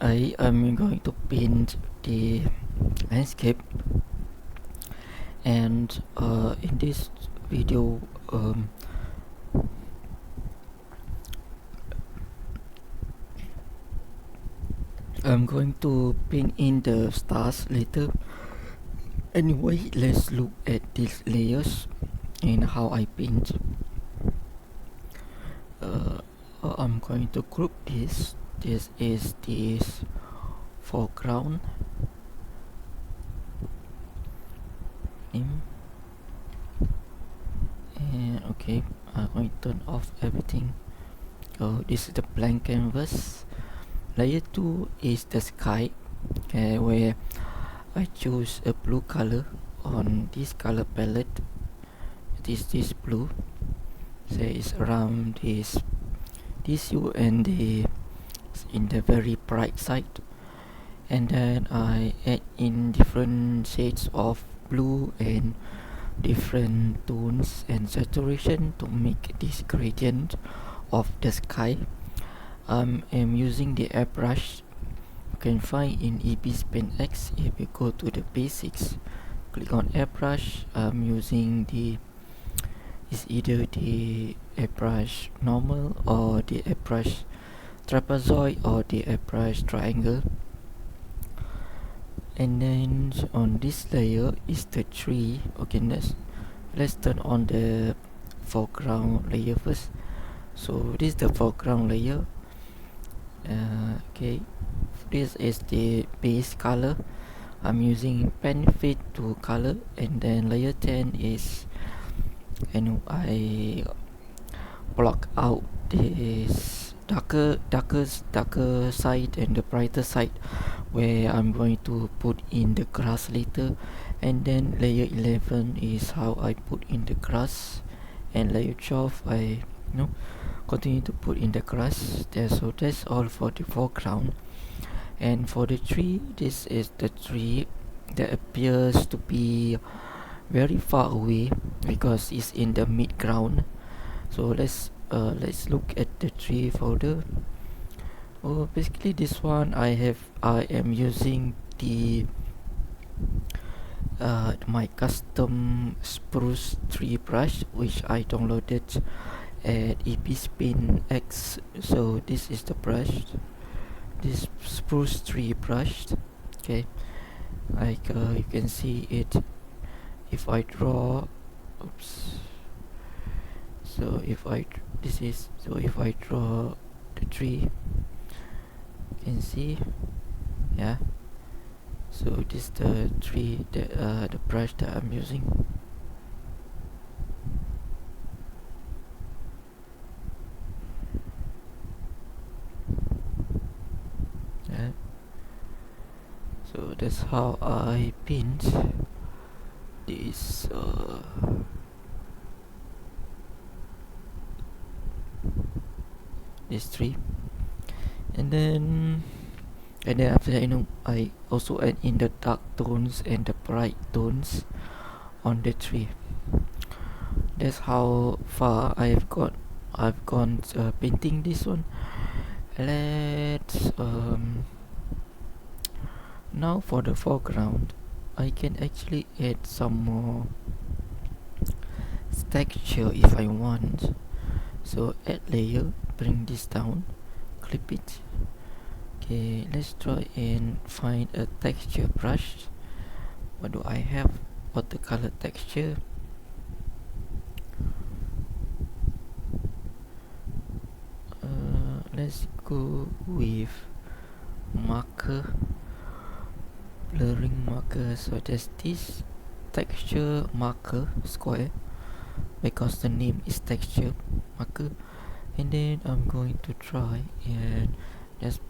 I am going to paint the landscape, and in this video I'm going to paint in the stars later. Anyway, let's look at these layers and how I paint. I'm going to group this. This is this foreground. And okay, I'm going to turn off everything. Oh, this is the blank canvas. Layer 2 is the sky, where I choose a blue color on this color palette. This blue, so it's around this hue and in the very bright side, and then I add in different shades of blue and different tones and saturation to make this gradient of the sky. I am using the airbrush you can find in Ibis Pen X. If you go to the basics, click on airbrush. I'm using is either the airbrush normal or the airbrush trapezoid or the airbrush triangle. And then on this layer is the tree. Okay, let's turn on the foreground layer first. So this is the foreground layer. Okay, this is the base color. I'm using pen fade to color, and then layer 10 is, and I block out this darker side and the brighter side, where I'm going to put in the grass later. And then layer 11 is how I put in the grass, and layer 12 I continue to put in the grass there. So that's all for the foreground. And for the tree, this is the tree that appears to be very far away because it's in the mid ground. So let's look at the tree further. Basically this one I am using the my custom spruce tree brush, which I downloaded at Ibis Pen X. So this is the brush, this spruce tree brush. Okay, like you can see it. If I draw, oops. So if I draw the tree, you can see, yeah. So this is the tree, the brush that I'm using. Yeah. So that's how I paint this this tree. And then after that, I also add in the dark tones and the bright tones on the tree. That's how far I've gone painting this one. Let's now for the foreground, I can actually add some more texture if I want. So add layer, bring this down, clip it. Okay, let's try and find a texture brush. What do I have? Watercolor texture. Let's go with marker, blurring marker. So there's this texture marker square, because the name is texture marker. And then I'm going to try and just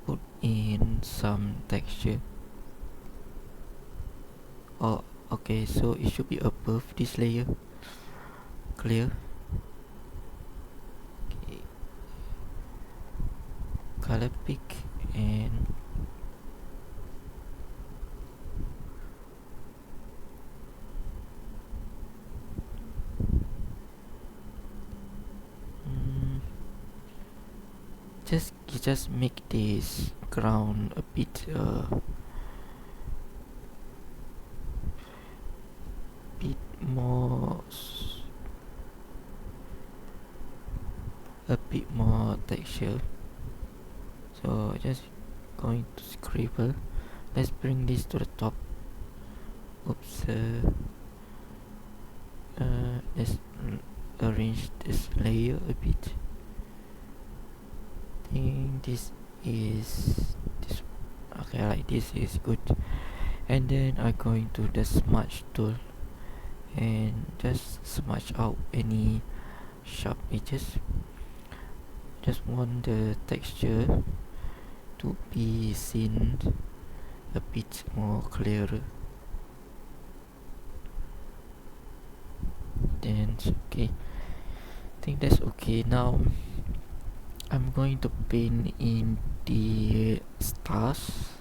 put in some texture. Oh, okay, so it should be above this layer. Clear. Okay, color pick and just make this ground a bit more a bit more texture. So just going to scribble. Let's bring this to the top. Oops. Let's arrange this layer a bit. I think this is this. Okay, like this is good. And then I'm going to the smudge tool and just smudge out any sharp edges. Just want the texture to be seen a bit more clearer. Then okay, I think that's okay. Now I'm going to paint in the stars.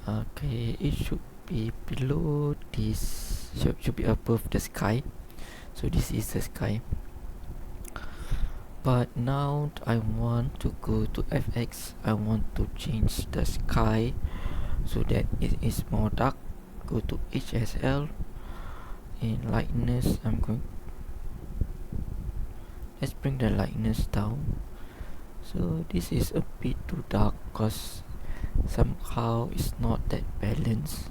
Okay, it should be below this, should be above the sky. So this is the sky. But now I want to go to FX. I want to change the sky so that it is more dark. Go to HSL. In lightness, let's bring the lightness down. So this is a bit too dark because somehow it's not that balanced.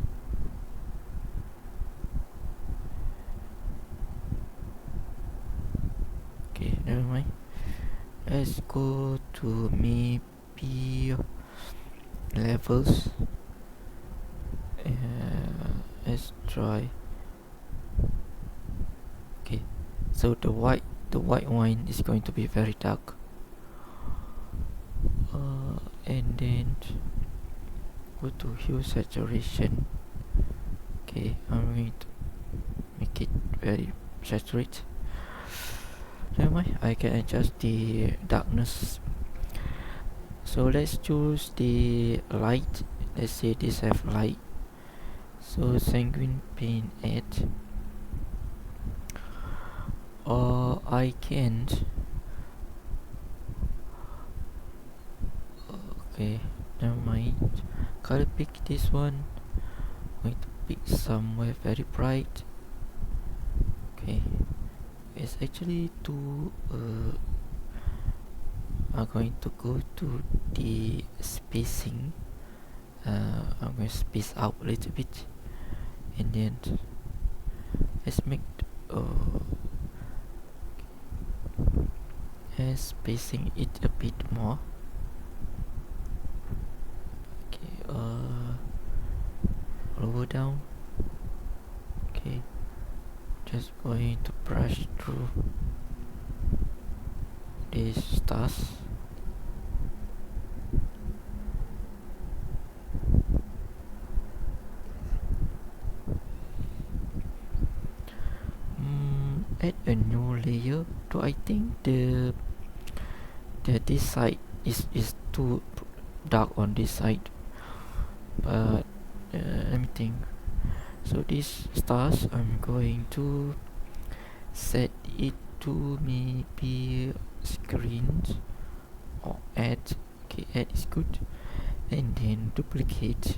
Okay, never mind. Let's go to maybe levels. Let's try. Okay, so the white wine is going to be very dark. And then go to hue saturation. Okay, I'm going to make it very saturated. Never mind, I can adjust the darkness. So let's choose the light. Let's say this have light. So sanguine paint add. Or I can't. Okay, never mind. Color pick this one. I'm going to pick somewhere very bright. Okay, it's actually too. I'm going to go to the spacing. I'm going to space out a little bit, and then let's make spacing it a bit more. Okay, lower down. Okay, just going to brush through these stars. Add a new layer. So I think this side is too dark on this side, but let me think. So these stars, I'm going to set it to maybe screens or add. Okay, add is good. And then duplicate,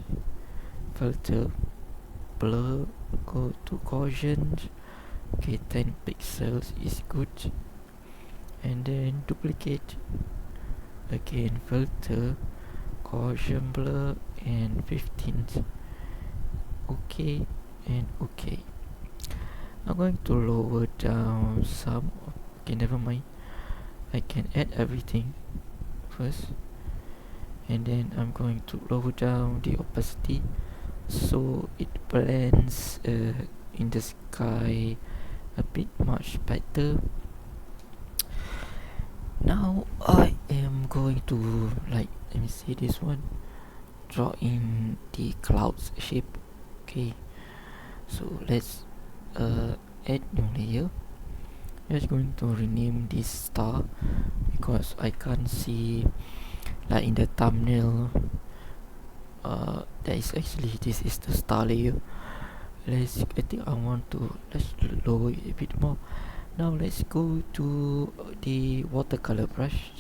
filter, blur, go to Gaussian. Okay, 10 pixels is good. And then duplicate, again filter, Gaussian blur, and 15. Okay, and okay. I'm going to lower down some. Okay, never mind. I can add everything first, and then I'm going to lower down the opacity so it blends in the sky a bit much better. Now I am going to, like, let me see this one, draw in the clouds shape. Okay, so let's add new layer. Just going to rename this star because I can't see, like in the thumbnail, that is actually, this is the star layer. I think I want to, let's lower it a bit more. Now let's go to the watercolor brush.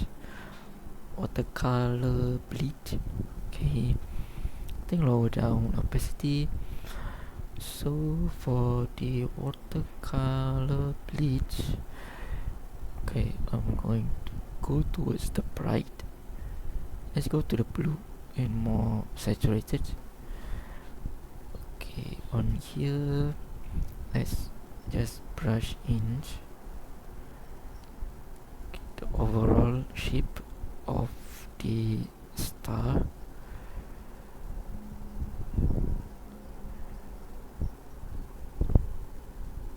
watercolor bleach. Okay, then lower down opacity. So for the watercolor bleach, okay, I'm going to go towards the bright. Let's go to the blue and more saturated. Okay, on here, let's just brush in the overall shape of the star.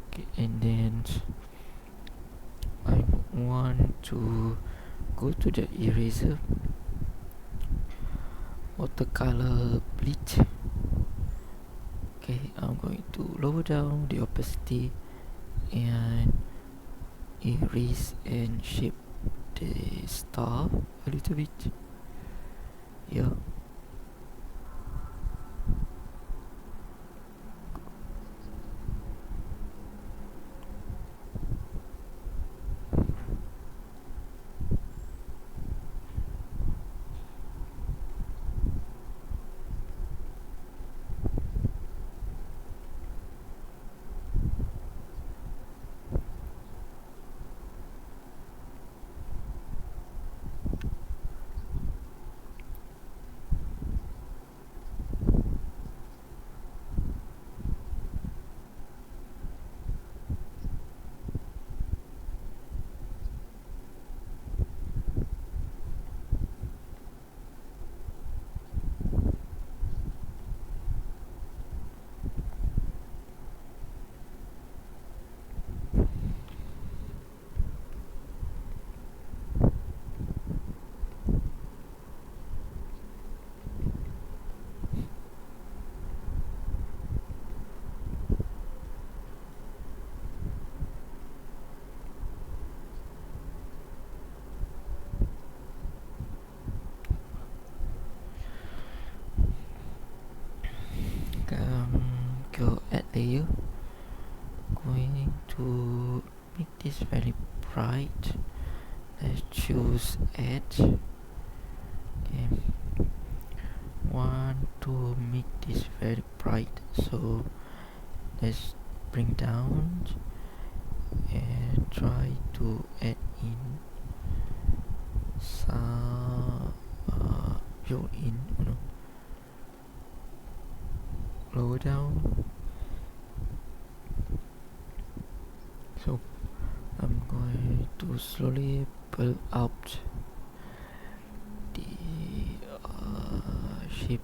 Okay, and then I want to go to the eraser, watercolor bleach. Okay, I'm going to lower down the opacity and erase and shape the star a little bit. Yeah. Go add layer. Going to make this very bright. Let's choose edge. Okay, want to make this very bright, so let's bring down and try to add in some fill in, lower down. So I'm going to slowly pull out the shape.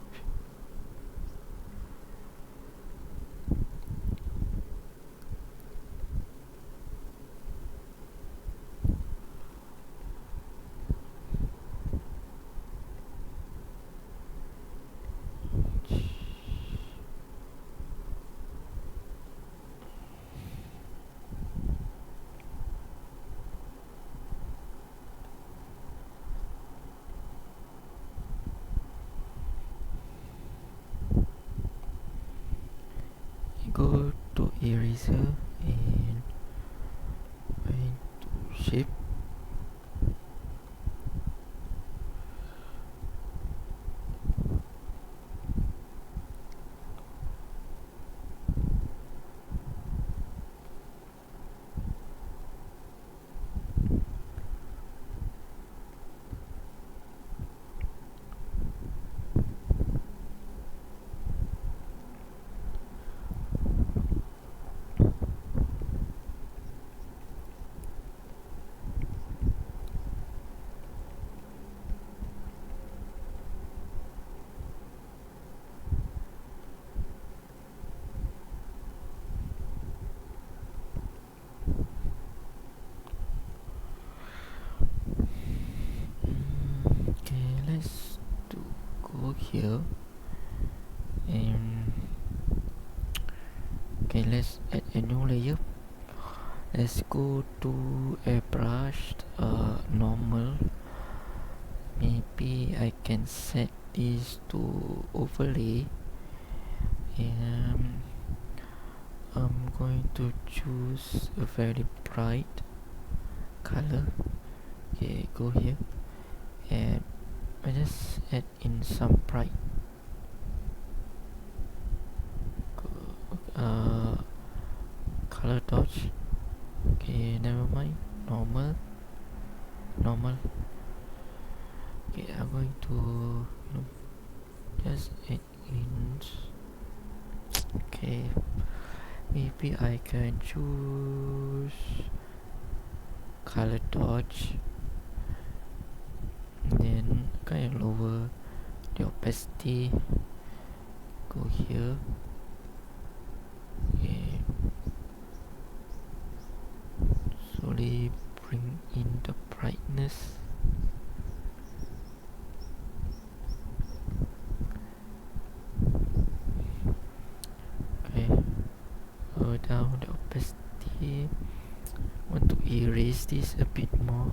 Go to eraser and going to shape. Okay, let's go here and okay, let's add a new layer. Let's go to airbrush normal. Maybe I can set this to overlay, and I'm going to choose a very bright color. Okay, go here and I just add in some bright uh, color dodge. Okay, never mind. Normal. Okay, I'm going to just add in. Okay, maybe I can choose color dodge, and then kind of lower the opacity. Go here. Okay, slowly bring in the brightness. Okay, go down the opacity. Want to erase this a bit more.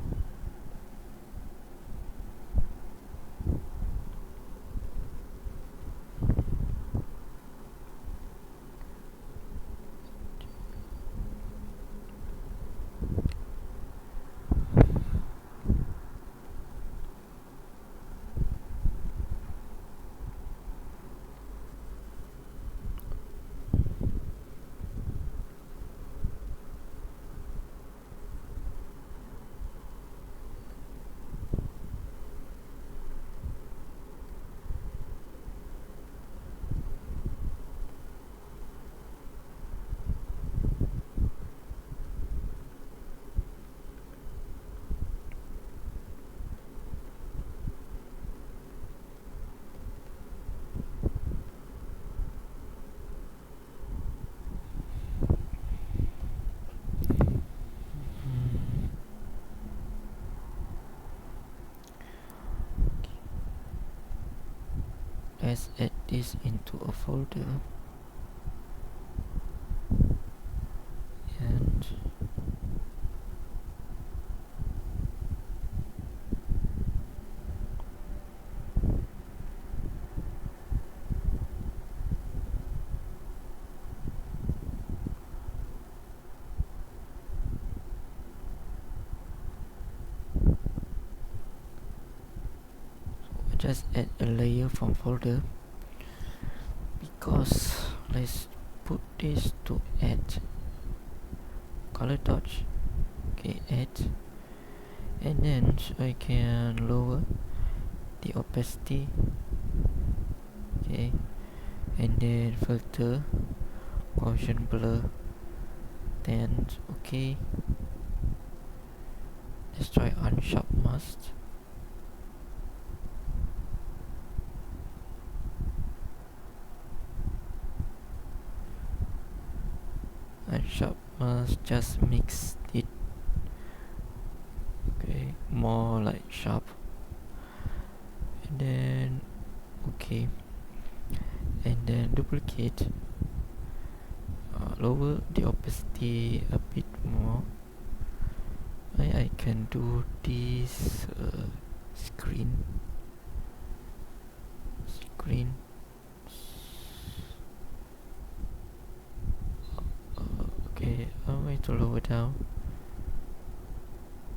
Let's add this into a folder, and just add a layer from folder, because let's put this to add color dodge. Okay, add, and then I can lower the opacity. Okay, and then filter, Gaussian blur, then okay. Let's try unsharp mask. Unsharp mask just makes it okay more like sharp, and then okay, and then duplicate, lower the opacity a bit more. I can do this screen. Okay, I'm going to lower down,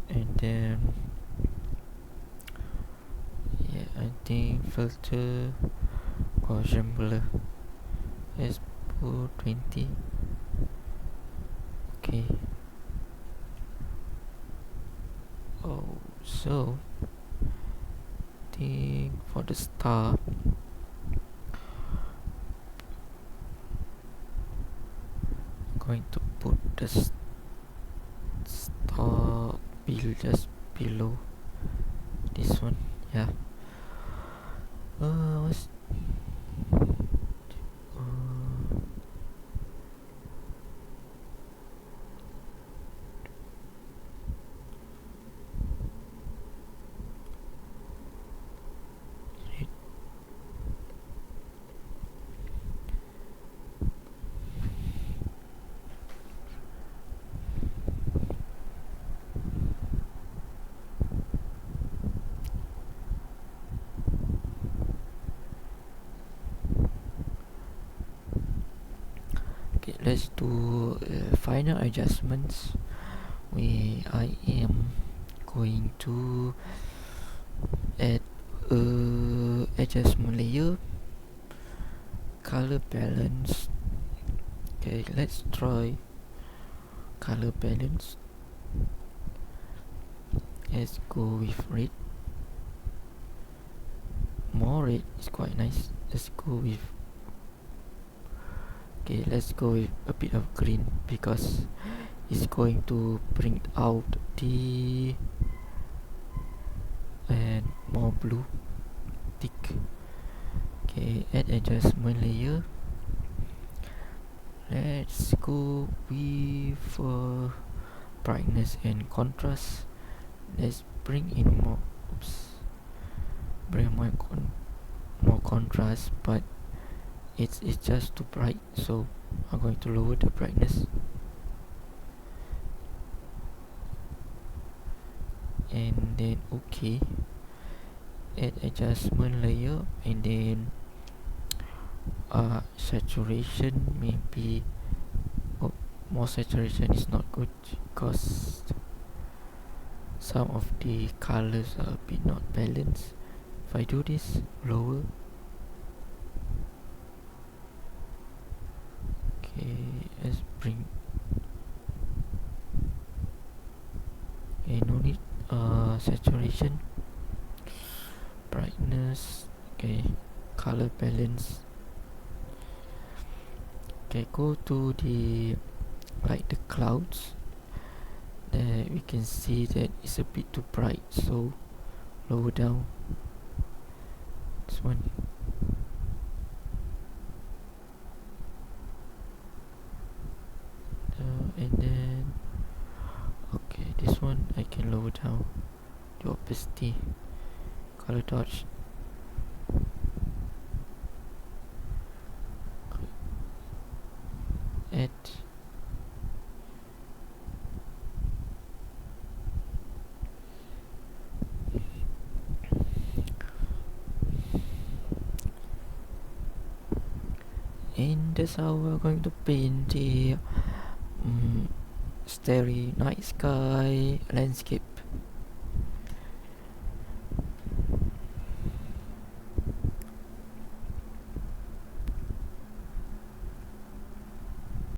and then yeah, I think filter, Gaussian blur. Let's put 20. Okay. Oh, so think for the star, I'm going to put the star just below this one. Yeah. What's okay, let's do final adjustments where I am going to add adjustment layer, color balance. Okay, let's try color balance. Let's go with red. More red is quite nice. Let's go with let's go with a bit of green because it's going to bring out the and more blue thick. Okay, add adjustment layer. Let's go with brightness and contrast. Let's bring in more bring more contrast, but it's just too bright, so I'm going to lower the brightness. And then okay, add adjustment layer, and then saturation. Maybe more saturation is not good because some of the colors are a bit not balanced. If I do this lower, okay, let's bring no need saturation, brightness, okay, color balance. Okay, go to the clouds. There we can see that it's a bit too bright, so lower down this one. And then okay, this one I can lower down the opacity, color dodge. Add and that's how we're going to paint the starry night sky landscape.